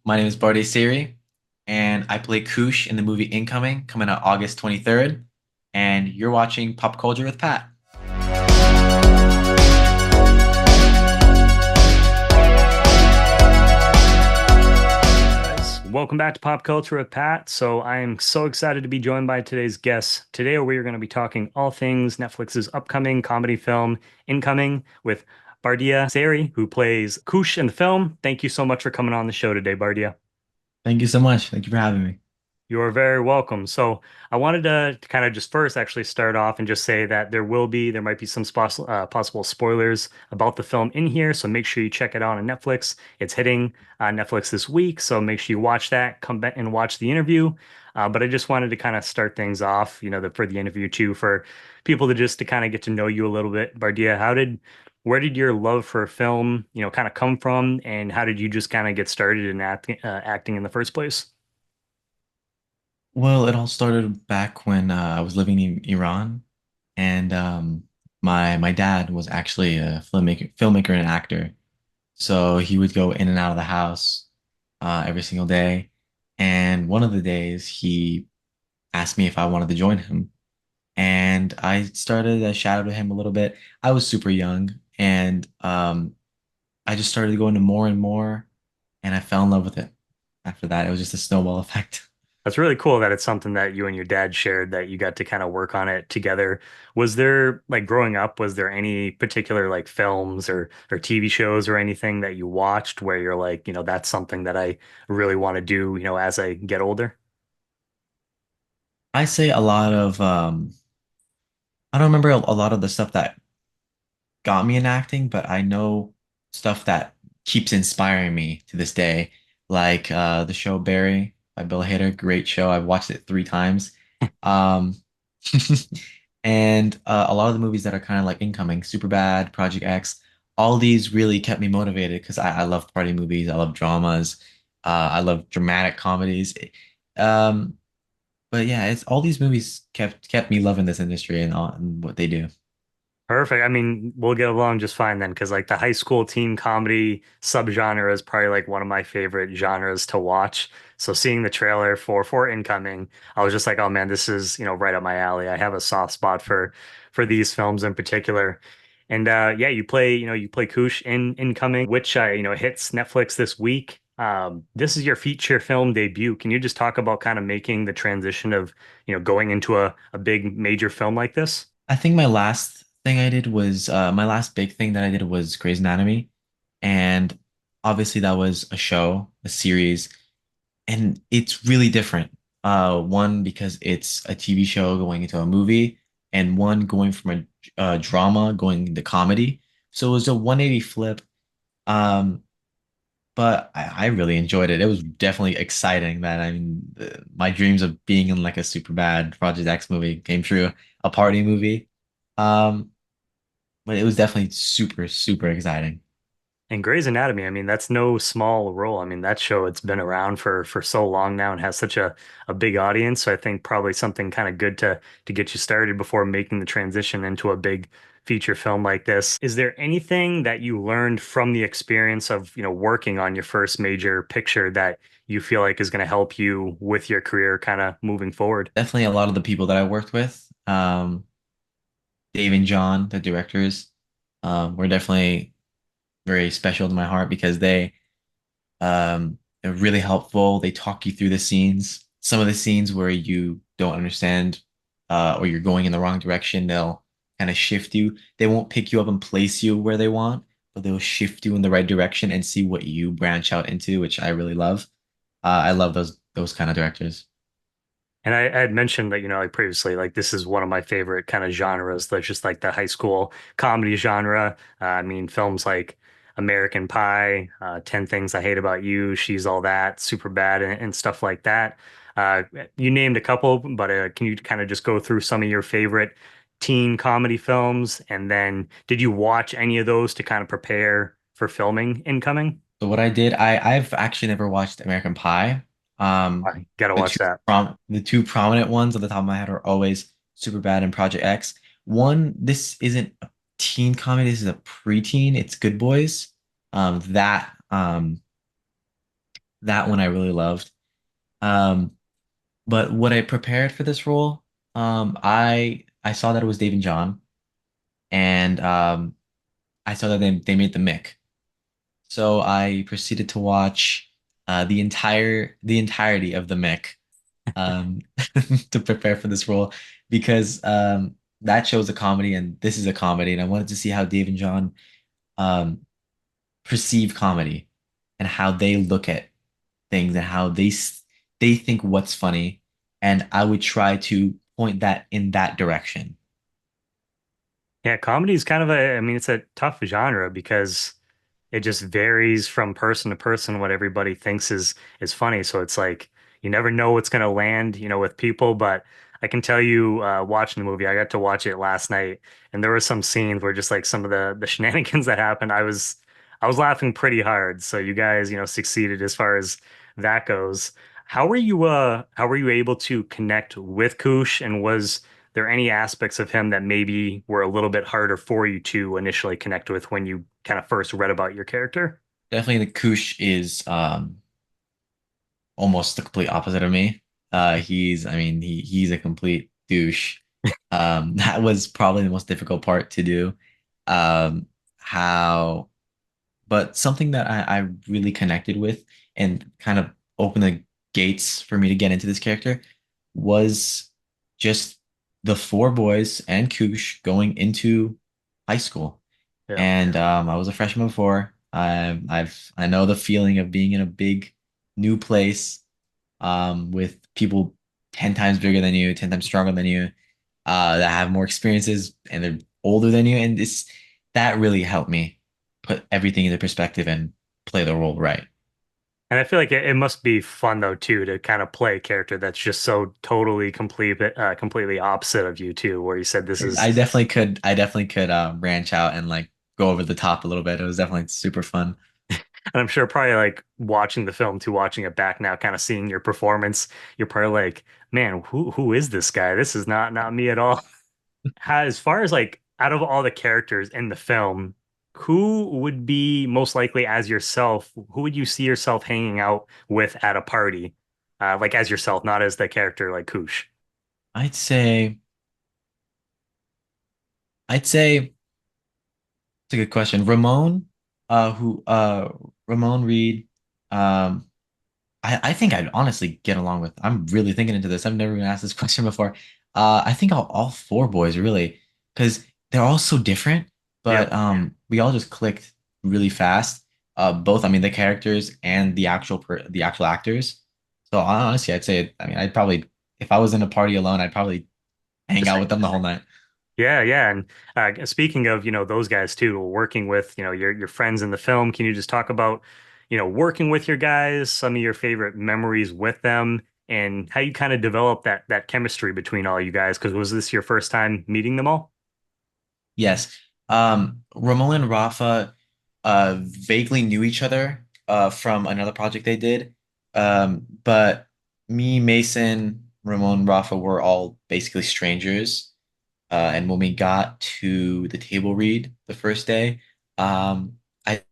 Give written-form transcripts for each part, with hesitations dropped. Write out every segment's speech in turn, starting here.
My name is Bardia Seiri, and I play Koosh in the movie Incoming, coming out August 23rd. And you're watching Pop Culture with Pat. Guys, welcome back to Pop Culture with Pat. So I am so excited to be joined by today's guests. Today we are going to be talking all things Netflix's upcoming comedy film Incoming with Bardia Seiri, who plays Koosh in the film. Thank you so much for coming on the show today, Bardia. Thank you so much. Thank you for having me. You are very welcome. So I wanted to kind of just first actually start off and just say that there might be some possible spoilers about the film in here. So make sure you check it out on Netflix. It's hitting Netflix this week. So make sure you watch that, come back and watch the interview. But I just wanted to kind of start things off, for the interview too, for people to kind of get to know you a little bit. Bardia, where did your love for film, kind of come from? And how did you just kind of get started in acting in the first place? Well, it all started back when I was living in Iran, and my dad was actually a filmmaker and actor. So he would go in and out of the house every single day. And one of the days, he asked me if I wanted to join him. And I started to shadow him a little bit. I was super young, and I just started going to more and more, and I fell in love with it. After that, it was just a snowball effect. That's really cool that it's something that you and your dad shared that you got to kind of work on it together. Was there like growing up, was there any particular like films or TV shows or anything that you watched where you're like, that's something that I really want to do, as I get older? I say a lot of I don't remember a lot of the stuff that got me in acting, but I know stuff that keeps inspiring me to this day, like the show Barry by Bill Hader, great show. I've watched it 3 times. Um, and a lot of the movies that are kind of like incoming, Superbad, Project X, all these really kept me motivated because I love party movies, I love dramas, I love dramatic comedies. Um, but yeah, it's all these movies kept me loving this industry and what they do. Perfect. I mean, we'll get along just fine then, because like the high school teen comedy subgenre is probably like one of my favorite genres to watch. So seeing the trailer for Incoming, I was just like, oh man, this is, right up my alley. I have a soft spot for these films in particular. And yeah, you play Koosh in Incoming, which hits Netflix this week. This is your feature film debut. Can you just talk about kind of making the transition of, going into a big major film like this? I think my last thing I did was my last big thing that I did was Grey's Anatomy, and obviously that was a show, a series, and it's really different. One because it's a TV show going into a movie, and one going from a drama going into comedy. So it was a 180 flip. Um, but I really enjoyed it. It was definitely exciting that my dreams of being in like a super bad Project X movie came true, a party movie. Um, but it was definitely super, super exciting. And Grey's Anatomy, I mean, that's no small role. I mean, that show, it's been around for so long now and has such a big audience. So I think probably something kind of good to get you started before making the transition into a big feature film like this. Is there anything that you learned from the experience of, working on your first major picture that you feel like is going to help you with your career kind of moving forward? Definitely a lot of the people that I worked with, Dave and John, the directors, were definitely very special to my heart because they're really helpful. They talk you through the scenes. Some of the scenes where you don't understand or you're going in the wrong direction, they'll kind of shift you. They won't pick you up and place you where they want, but they'll shift you in the right direction and see what you branch out into, which I really love. I love those kind of directors. And I had mentioned that, like previously, like this is one of my favorite kind of genres. That's just like the high school comedy genre. I mean, films like American Pie, 10 Things I Hate About You, She's All That, Superbad, and stuff like that. You named a couple, but can you kind of just go through some of your favorite teen comedy films? And then did you watch any of those to kind of prepare for filming Incoming? So what I did, I've actually never watched American Pie. I gotta The watch that. the two prominent ones on the top of my head are always Superbad and Project X. One, this isn't a teen comedy, this is a preteen. It's Good Boys. That That one I really loved. Um, but what I prepared for this role, I saw that it was Dave and John, and I saw that they made the Mick. So I proceeded to watch the entirety of the Mick um, to prepare for this role because that show's a comedy and this is a comedy, and I wanted to see how Dave and John um, perceive comedy and how they look at things and how they think what's funny, and I would try to point that in that direction. Yeah, comedy is kind of a, I mean, it's a tough genre because it just varies from person to person what everybody thinks is funny. So it's like you never know what's going to land, with people. But I can tell you, watching the movie, I got to watch it last night, and there were some scenes where just like some of the shenanigans that happened, I was laughing pretty hard. So you guys, succeeded as far as that goes. How were you able to connect with Koosh, and was there any aspects of him that maybe were a little bit harder for you to initially connect with when you kind of first read about your character? Definitely, the Koosh is almost the complete opposite of me. I mean, he's a complete douche. That was probably the most difficult part to do. Um, how, but something that I really connected with and kind of opened the gates for me to get into this character was just the four boys and Koosh going into high school. Yeah. And I was a freshman before. I know the feeling of being in a big new place with people 10 times bigger than you, 10 times stronger than you, that have more experiences and they're older than you. And it's that really helped me put everything into perspective and play the role right. And I feel like it must be fun though too to kind of play a character that's just so totally completely opposite of you too, where you said this is. I definitely could branch out and like go over the top a little bit. It was definitely super fun. And I'm sure probably like watching the film to watching it back now, kind of seeing your performance, you're probably like, man, who is this guy? This is not me at all. As far as like out of all the characters in the film, who would be most likely as yourself? Who would you see yourself hanging out with at a party? Like as yourself, not as the character like Koosh. I'd say I'd say it's a good question. Who Ramon Reed, um, I think I'd honestly get along with. I'm really thinking into this. I've never been asked this question before. I think all four boys really, because they're all so different, but Yep. we all just clicked really fast. Both, I mean, the characters and the actual actors. So honestly, I'd say, I mean, I'd probably, if I was in a party alone, I'd probably hang Just out like with them the whole night. yeah, yeah. And speaking of, those guys too, working with, your friends in the film, can you just talk about, working with your guys, some of your favorite memories with them, and how you kind of developed that chemistry between all you guys? Because was this your first time meeting them all? Yes. Ramon and Rafa vaguely knew each other from another project they did. But me, Mason, Ramon, Rafa were all basically strangers. And when we got to the table read the first day, I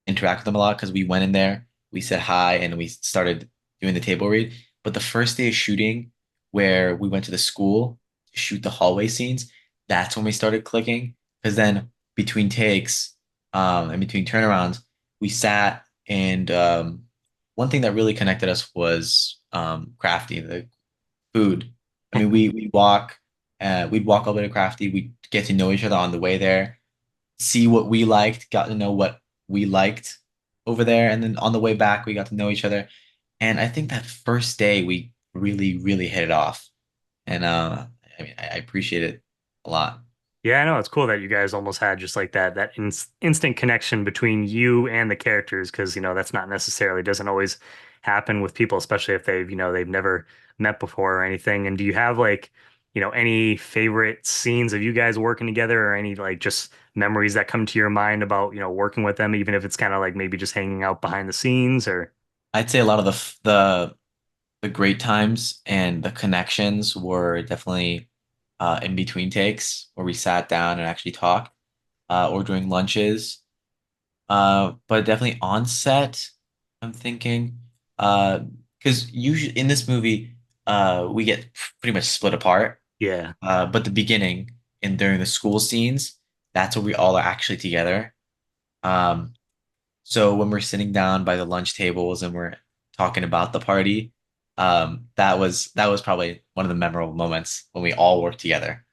interacted with them a lot because we went in there, we said hi, and we started doing the table read. But the first day of shooting, where we went to the school to shoot the hallway scenes, that's when we started clicking. Because then between takes, and between turnarounds, we sat and one thing that really connected us was crafty, the food. I mean, we'd walk over to Crafty, we'd get to know each other on the way there, see what we liked, got to know what we liked over there, and then on the way back, we got to know each other. And I think that first day we really, really hit it off. And I mean, I appreciate it a lot. Yeah, I know it's cool that you guys almost had just like that instant connection between you and the characters because that's not necessarily doesn't always happen with people, especially if they've never met before or anything. And do you have like any favorite scenes of you guys working together or any like just memories that come to your mind about working with them, even if it's kind of like maybe just hanging out behind the scenes or I'd say a lot of the great times and the connections were definitely in between takes where we sat down and actually talked, or during lunches. But definitely on set, I'm thinking. Uh, because usually in this movie, we get pretty much split apart. Yeah. But the beginning and during the school scenes, that's where we all are actually together. Um, so when we're sitting down by the lunch tables and we're talking about the party, that was probably one of the memorable moments when we all worked together.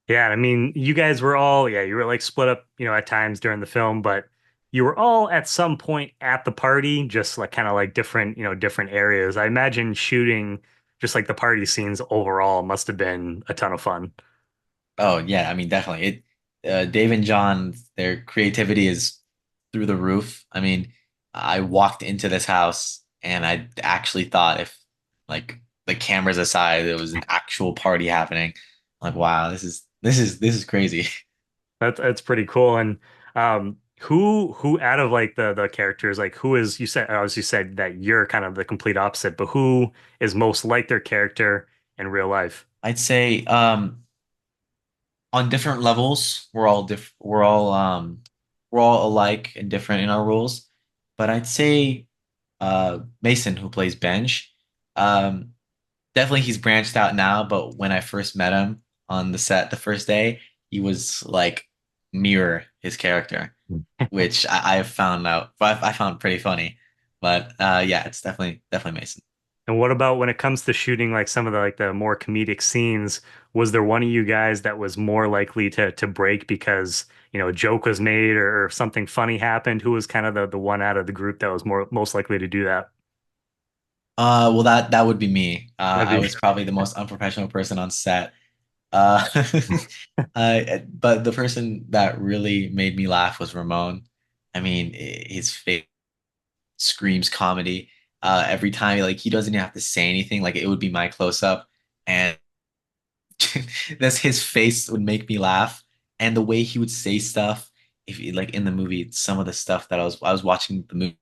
Yeah, I mean, you guys were all, yeah, you were like split up, at times during the film, but you were all at some point at the party, just like kind of like different, different areas. I imagine shooting just like the party scenes overall must have been a ton of fun. Oh yeah, I mean definitely. Dave and John, their creativity is through the roof. I mean, I walked into this house and I actually thought if like the cameras aside, there was an actual party happening. Like, wow, this is crazy. That's pretty cool. And who out of like the characters, like who is you said as you said that you're kind of the complete opposite, but who is most like their character in real life? I'd say on different levels, we're all alike and different in our roles. But I'd say Mason, who plays Benj, um, definitely he's branched out now, but when I first met him on the set the first day, he was like mirror his character, which I found out I found pretty funny. But yeah, it's definitely Mason. And what about when it comes to shooting like some of the like the more comedic scenes? Was there one of you guys that was more likely to break because, a joke was made or something funny happened? Who was kind of the one out of the group that was most likely to do that? Well that would be me. That'd I be was probably the most unprofessional person on set. Uh, but the person that really made me laugh was Ramon. I mean, his face screams comedy. Every time, like he doesn't even have to say anything. Like it would be my close up, and that's his face would make me laugh, and the way he would say stuff. If like in the movie, some of the stuff that I was watching the movie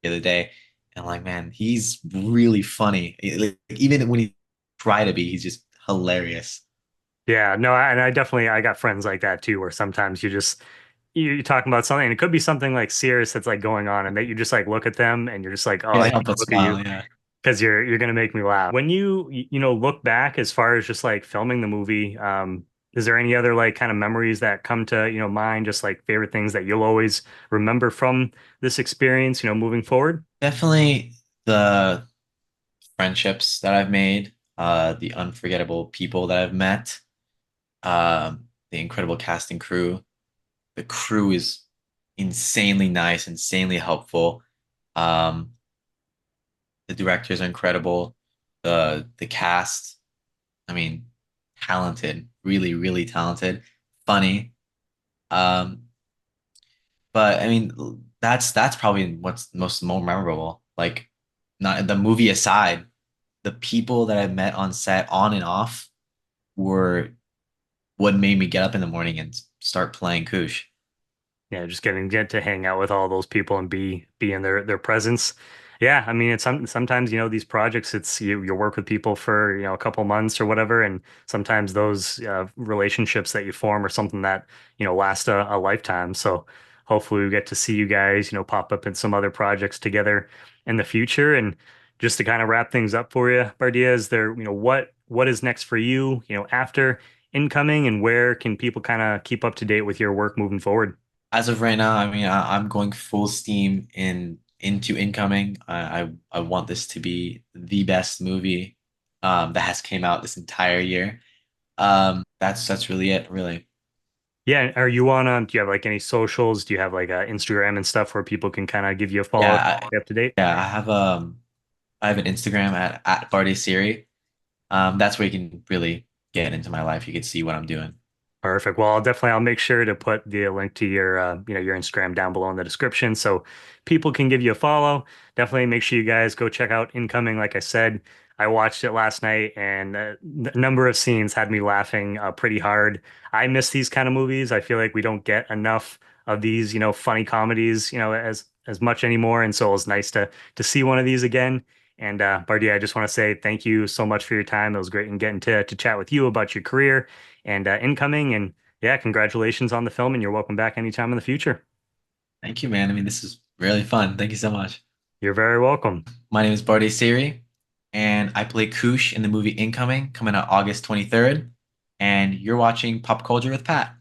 the other day, and I'm like, man, he's really funny. Like, even when he try to be, he's just hilarious. Yeah, no, and I definitely I got friends like that too, where sometimes you're talking about something and it could be something like serious that's like going on and that you just like look at them and you're just like, oh, I Can't can't help but look at you smile. Yeah. because you're gonna make me laugh. When you look back as far as just like filming the movie, is there any other like kind of memories that come to, mind, just like favorite things that you'll always remember from this experience, moving forward? Definitely the friendships that I've made, the unforgettable people that I've met, the incredible cast and crew. The crew is insanely nice, insanely helpful. Um, the directors are incredible. The cast, I mean, talented, really, really talented, funny. Um, but I mean, that's probably what's most more memorable. Like, not the movie aside, the people that I met on set, on and off, were what made me get up in the morning and start playing Koosh. Yeah, just get to hang out with all those people and be in their presence. Yeah, I mean it's sometimes these projects it's you work with people for a couple months or whatever, and sometimes those relationships that you form are something that last a lifetime. So hopefully we get to see you guys pop up in some other projects together in the future. And just to kind of wrap things up for you, Bardia, is there what is next for you after incoming, and where can people kind of keep up to date with your work moving forward? As of right now, I mean, I'm going full steam into incoming. I want this to be the best movie that has came out this entire year. That's really it, really. Yeah, are you on do you have like any socials? Do you have like Instagram and stuff where people can kind of give you a follow Yeah, stay up to date? yeah. I have an Instagram at Bardia Seiri. That's where you can really get into my life. You can see what I'm doing. Perfect. Well, I'll make sure to put the link to your your Instagram down below in the description so people can give you a follow. Definitely make sure you guys go check out Incoming. Like I said, I watched it last night and a number of scenes had me laughing pretty hard. I miss these kind of movies. I feel like we don't get enough of these, funny comedies, as much anymore. And so it was nice to see one of these again. And Bardia, I just want to say thank you so much for your time. It was great in getting to chat with you about your career and incoming. And yeah, congratulations on the film, and you're welcome back anytime in the future. Thank you, man. I mean, this is really fun. Thank you so much. You're very welcome. My name is Bardia Seiri, and I play Koosh in the movie Incoming, coming out August 23rd. And you're watching Pop Culture with Pat.